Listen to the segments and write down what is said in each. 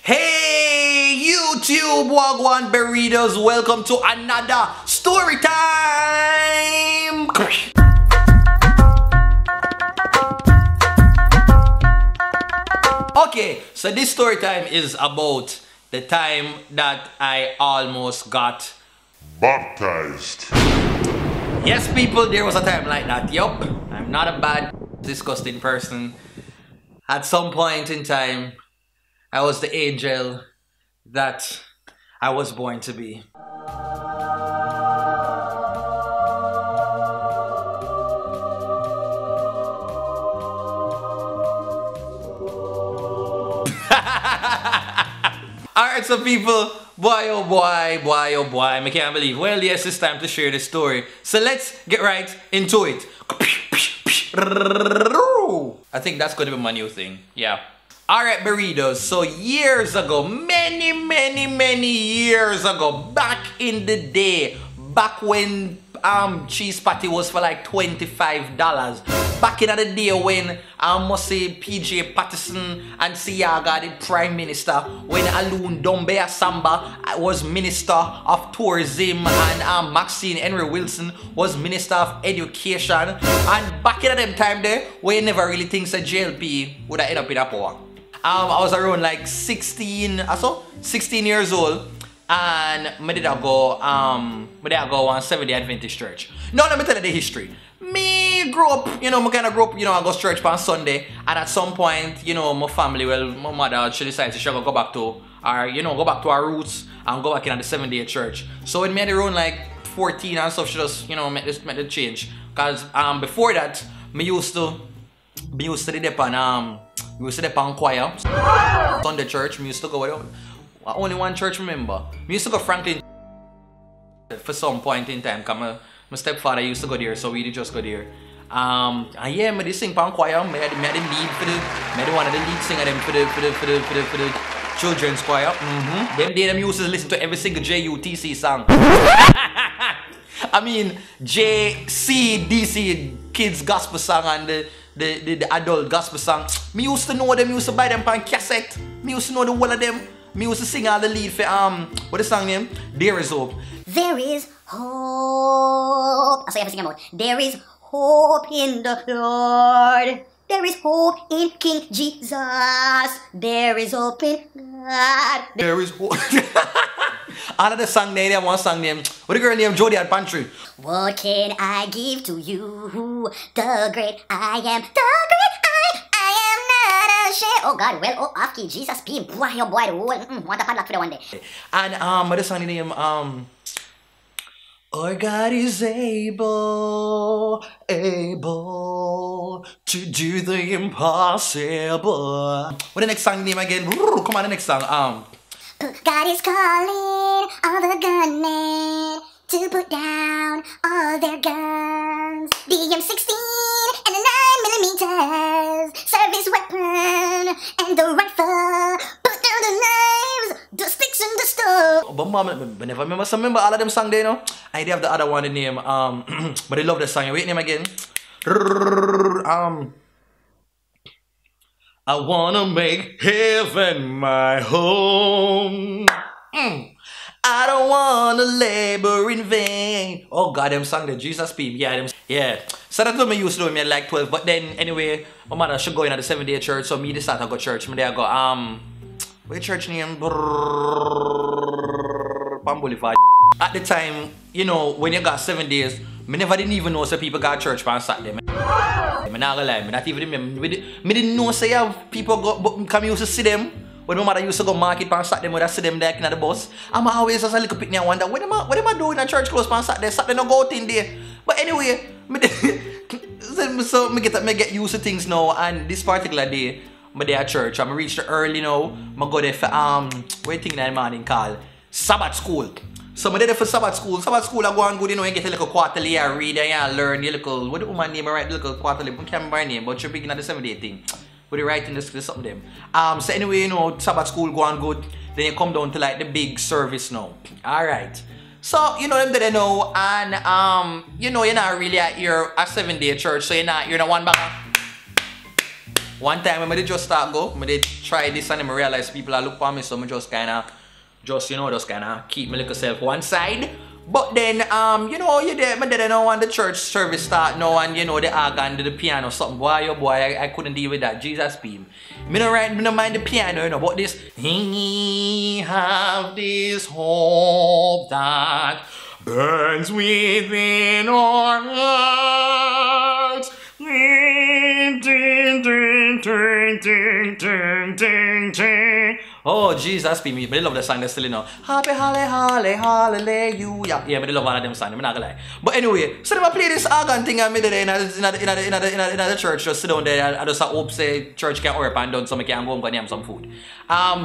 Hey YouTube Wagwan Burritos, welcome to another story time. Okay, so this story time is about the time that I almost got baptized. Yes people, there was a time like that. Yup, I'm not a bad disgusting person. At some point in time I was the angel that I was born to be. Alright, so people, boy oh boy, I can't believe. Well, yes, it's time to share this story. So let's get right into it. I think that's gonna be my new thing. Yeah. Alright, burritos. So years ago, many years ago, back in the day, back when cheese patty was for like $25. Back in the day when I must say PJ Patterson and Siaga, the Prime Minister, when Alun Dombe Samba was Minister of Tourism, and Maxine Henry Wilson was Minister of Education. And back in them time there, we never really think that JLP would have ended up in a power. I was around like 16 years old, and I did go on Seventh-day Adventist church. Now let me tell you the history. Me grew up, I kind of grew up, I go to church on Sunday, and at some point, my family, my mother, she decided she go back to our roots and go back in the Seventh-day church. So when me had around like 14 and stuff, she just, make the change. Cause before that, me used to dip on choir. Sunday church, me used to go only one church remember. Me used to go Franklin for some point in time, cause my stepfather used to go there, so we did just go there. And yeah, me did sing pan choir. Me had the lead for the one of the lead singer them for the children's choir. Them day them used to listen to every single JUTC song. I mean JCDC kids gospel song and the adult gospel song. Me used to know them, used to buy them on cassette. Me used to know the whole of them. Me used to sing all the lead for what the song name? There is hope. There is hope. That's what I have to sing about. There is hope in the Lord. There is hope in King Jesus. There is hope in God. There is hope. Another song name, one song name. What the girl named Jody at Pantry? What can I give to you? The great I am. The great I am not ashamed. Oh God, well, oh, after Jesus be boy, oh boy, the whole, want a padlock for the one day. And what the song name? Our God is able to do the impossible. What the next song name again? Come on, the next song. God is calling all the gunmen to put down all their guns. The M16 and the 9mm service weapon and the rifle. Put down the knives, the sticks and the stone. But mom, I never remember all of them songs there, I have the other one, the name, but I love the song. Wait, name again. I wanna make heaven my home. I don't wanna labor in vain. Oh God, them sang the Jesus people. Yeah. So that's what me used to do when I like 12. But then anyway, my mother should go in at the 7th-day church, so me decided to go to church. Me there I go, what church name? Palm Boulevard. At the time, when you got 7 days, me never didn't even know so people got church on Saturday. I'm not gonna lie, me not even remember. Me didn't know say have people go, but come used to see them. When my mother used to go market on Saturday, when I see them there in the bus, I'm always as a little picnic and wonder, what am I doing at church close on Saturday? Saturday no go out in there. But anyway, so me get used to things now, and this particular day, I'm there at church. I'm reached early now. I go there for what thing in the morning called Sabbath school. So I'm there for Sabbath school. Sabbath school I go and good, you get a little quarterly, I read and learn, a little, what the woman name, I write the little quarterly, I can't remember her name, but you're big in the 7-day thing. But you're writing this something them. So anyway, Sabbath school go on good. Then you come down to like the big service now. Alright. So, them that I know, and you're not really at your 7-day church, so you're not one back. One time when I just start go, I did try this and I realize people are look for me, so I just kinda keep my little self one side. But then, you know, you there, my dad know when the church service start now and you know the organ, the piano, something. Boy, oh boy, I couldn't deal with that. Jesus beam. Me no mind the piano, you know, but this. We have this hope that burns within our hearts. Oh, Jesus be me. But I love the song that's still, you know. Happy, hallelujah. Yeah, but I love all of them songs. I'm not gonna lie. But anyway, so they play this organ thing and me there in the church, just sit down there. I just hope say church can work and done so I can go home and have some food.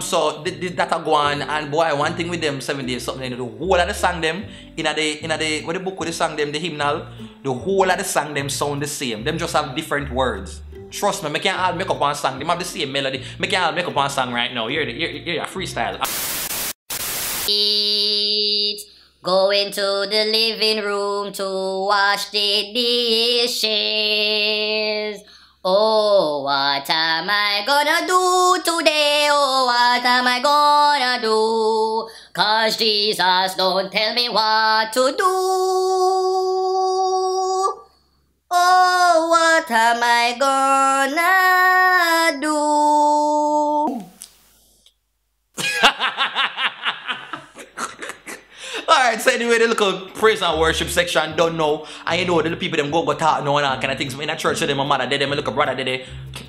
So that a go on, and boy, one thing with them 7 days, something the whole of the song them in the what the book with the song them, the hymnal, the whole of the song them sound the same. Them just have different words. Trust me, I can't all make up one song. They have the same melody. I can't all make up one song right now. You're a freestyle. Go into the living room to wash the dishes. Oh, what am I gonna do today? Oh, what am I gonna do? 'Cause Jesus don't tell me what to do. Oh, what am I gonna do? Alright, so anyway, the little praise and worship section don't know. And you know, the people them go talk no and all kind of things. In a church, so them, my mother did them, my little brother did it.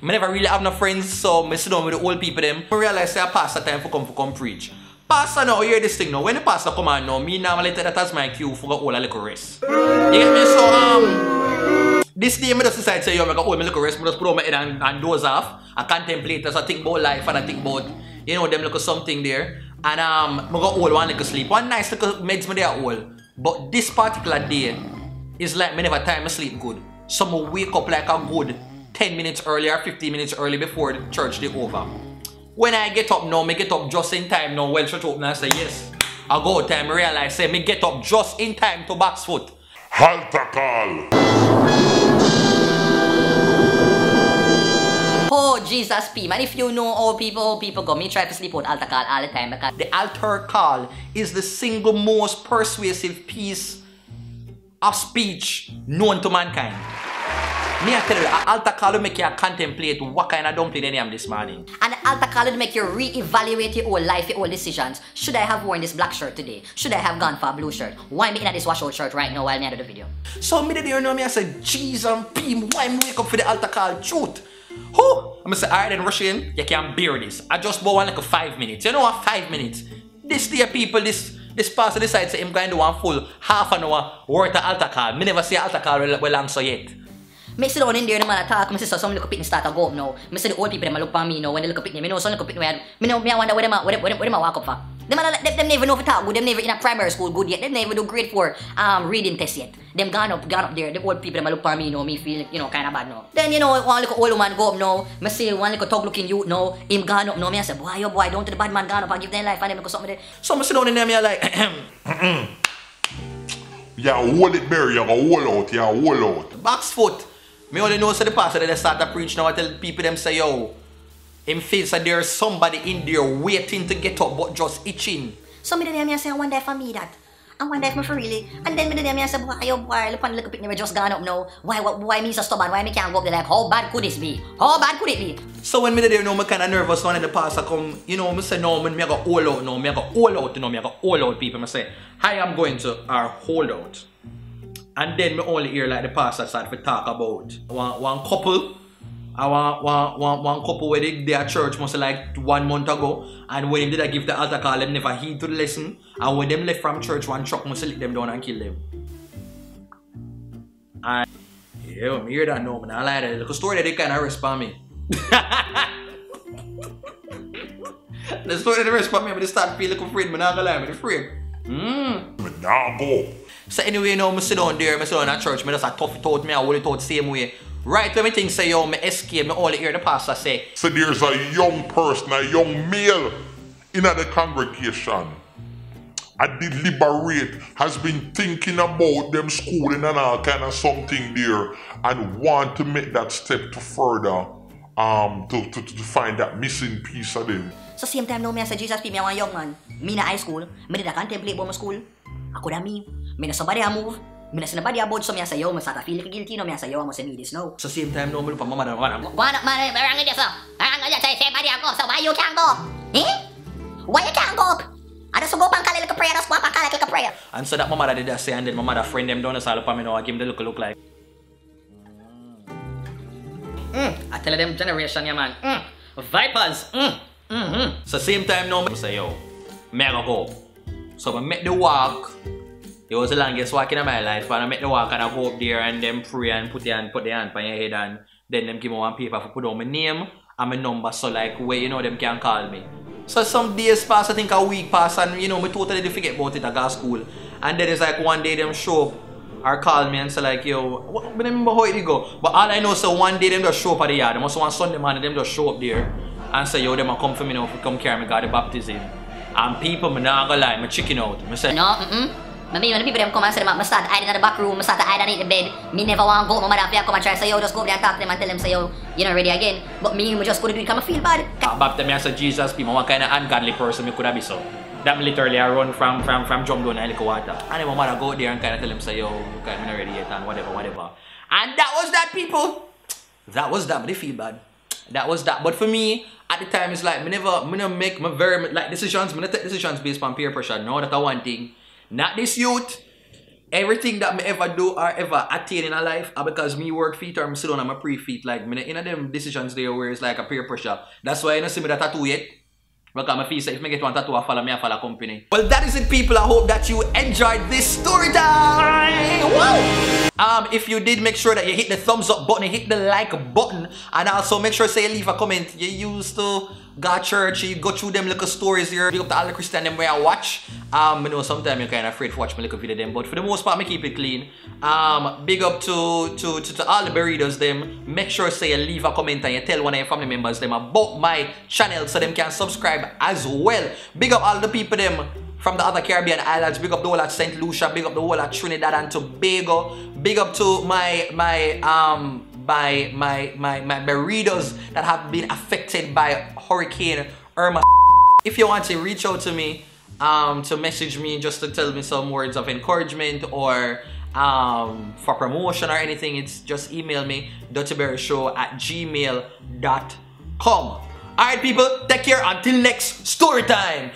I never really have no friends, so I sit down with the old people them. I realize that pastor time for come preach. Pastor now, hear this thing now. When the pastor come on now, me normally take that as my cue for all a little rest. You get me? So this day I just decide to say, yo, I got hold my little rest, I just put on my head and doze off. I contemplate as I think about life and I think about, you know, them little something there. And I got hold one little sleep. One nice little meds me there hold. But this particular day is like me never time I sleep good. So I wake up like a good 10 minutes early or 15 minutes early before the church day over. When I get up now, I get up just in time now. Well, church open and say yes. I go time, I realize, say, me get up just in time to box foot. Halter call. Oh, Jesus, P. Man, if you know how people go, me try to sleep on altar call all the time because the altar call is the single most persuasive piece of speech known to mankind. Me I tell you, an altar call will make you contemplate what kind of dumpling I am this morning. And the altar call will make you re-evaluate your whole life, your whole decisions. Should I have worn this black shirt today? Should I have gone for a blue shirt? Why me in this washout shirt right now while me do the video? So me you know me I say, Jesus and P, why me wake up for the altar call? Truth. Who? I'm gonna say, alright then rush in, you can't bear this. I just bought one like a 5 minutes. You know what, 5 minutes? This dear people, this pastor decides to him going to do one full half an hour worth of altar call. Me never see altar call well long so yet. Me sit down in there, the man talk, I see some little picnic start to go up now. I see the old people, them look for me now when they look at picnic. I know some little picnic, I wonder where them walk up for. Them never know if talk good, them never in a primary school good yet. Them never do grade 4 reading test yet. Them gone up there, the old people, them look for me now, me feel, you know, kind of bad now. Then, you know, one little old man go up now, I see one little thug looking youth now, him gone up now, me I say, boy, oh boy, don't the bad man gone up and give them life and them go something there. So I sit down in there, me like, Yeah, hold it, Berry, you hold out, yeah, hold out. box foot. Me only know so the pastor that they start to preach now. I tell people them say, yo, him feels that there's somebody in there waiting to get up but just itching. So me I say, I wonder if I me that. I wonder if me for really. And then me I say, boy, yo boy, look on the little picnic just gone up now. Why me so stubborn? Why me can't go up there like, how bad could this be? How bad could it be? So when me there, know me kind of nervous when the pastor come, you know, me say, no, me I go all out now. Me I go all out, you know, me I go all out people. Me say, I am going to our holdout. And then me only hear like the pastor start to talk about one couple. One couple where they at church must like 1 month ago. And when they did give the altar call, them never heed to the lesson. And when them left from church, one truck must lick them down and kill them. And yeah, me hear that now, man. I like that. Look, a story that they kind of respond me. The story that they respond me, but they start feeling afraid. I'm not gonna lie, I'm afraid. But now go. So anyway, you know, I sit down there, I sit down at church, I just tough it out, I hold it out the same way. Right when I think say, yo, I escape, I only hear the pastor say. So there's a young person, a young male in the congregation. A deliberate has been thinking about them schooling and all kind of something there and want to make that step to further to find that missing piece of them. So same time now, me I say Jesus be me one young man. Me na high school, me did a contemplate about my school. I could have me na somebody a move. Me na somebody about so me I say yo, me start to feel like guilty no me I say yo, I must need this now. So same time no, me pa mama. Go on up man, I'm in this up. I'm gonna say somebody a go, so why you can't go? Eh? Why you can't go up? I just go up and call it like a prayer, just go up and call it like a prayer. And so that my mother did that say, and then my mother friend them down the side of me now, I give them the look like. I tell them generation, yeah man. Vipers. So same time now, I say yo, me I go. So I make the walk. It was the longest walk in my life, and I make the walk and I go up there and then pray and put the hand on your head, and then them give me one paper for put down my name and my number, so like where you know them can call me. So some days pass, I think a week pass, and you know me totally did forget about it. I got school, and then it's like one day them show up or call me and say like yo, I don't remember how it go, but all I know so one day them just show up at the yard. Them also one Sunday morning them just show up there and say yo, them a come for me now to come carry me got the baptism. And people, me not gonna lie, me chicken out. Me say no, Maybe when the people them come and say them, I start hiding in the back room, I start hiding underneath the bed. Me never want to go, my mother come and try say yo, just go over there and talk to them and tell them say yo, you're not ready again. But me just go to do it because I feel bad. Baptism, I say Jesus, people, what kind of ungodly person me could have be so. That literally I run from jump down and lick water. And then my mother go there and kind of tell them say yo, okay, I'm not ready yet and whatever. And that was that, people. That was that, but they feel bad. That was that. But for me, at the time, it's like me never make my very like decisions. Me not take decisions based on peer pressure. No, that's one thing. Not this youth. Everything that me ever do or ever attain in a life are because me work feet or me sit down on my pre-feet. Like me in them decisions there where it's like a peer pressure. That's why I don't see me that tattoo yet. Because I feel say if I get one tattoo, I follow company. Well, that is it, people. I hope that you enjoyed this story time. Woo! If you did, make sure that you hit the thumbs up button, hit the like button, and also make sure say leave a comment. You used to go to church, you go through them little stories here. Big up to all the Christian them where I watch. I know sometimes you're kind of afraid to watch my little video them, but for the most part, I keep it clean. Big up to all the burritos them. Make sure say you leave a comment and you tell one of your family members them about my channel so them can subscribe as well. Big up all the people them from the other Caribbean islands. Big up the whole at St. Lucia. Big up the whole at Trinidad and Tobago. Big up to my burritos that have been affected by Hurricane Irma. If you want to reach out to me, to message me just to tell me some words of encouragement or for promotion or anything, it's just email me TheDuttyBerryShow@gmail.com. Alright people, take care until next story time.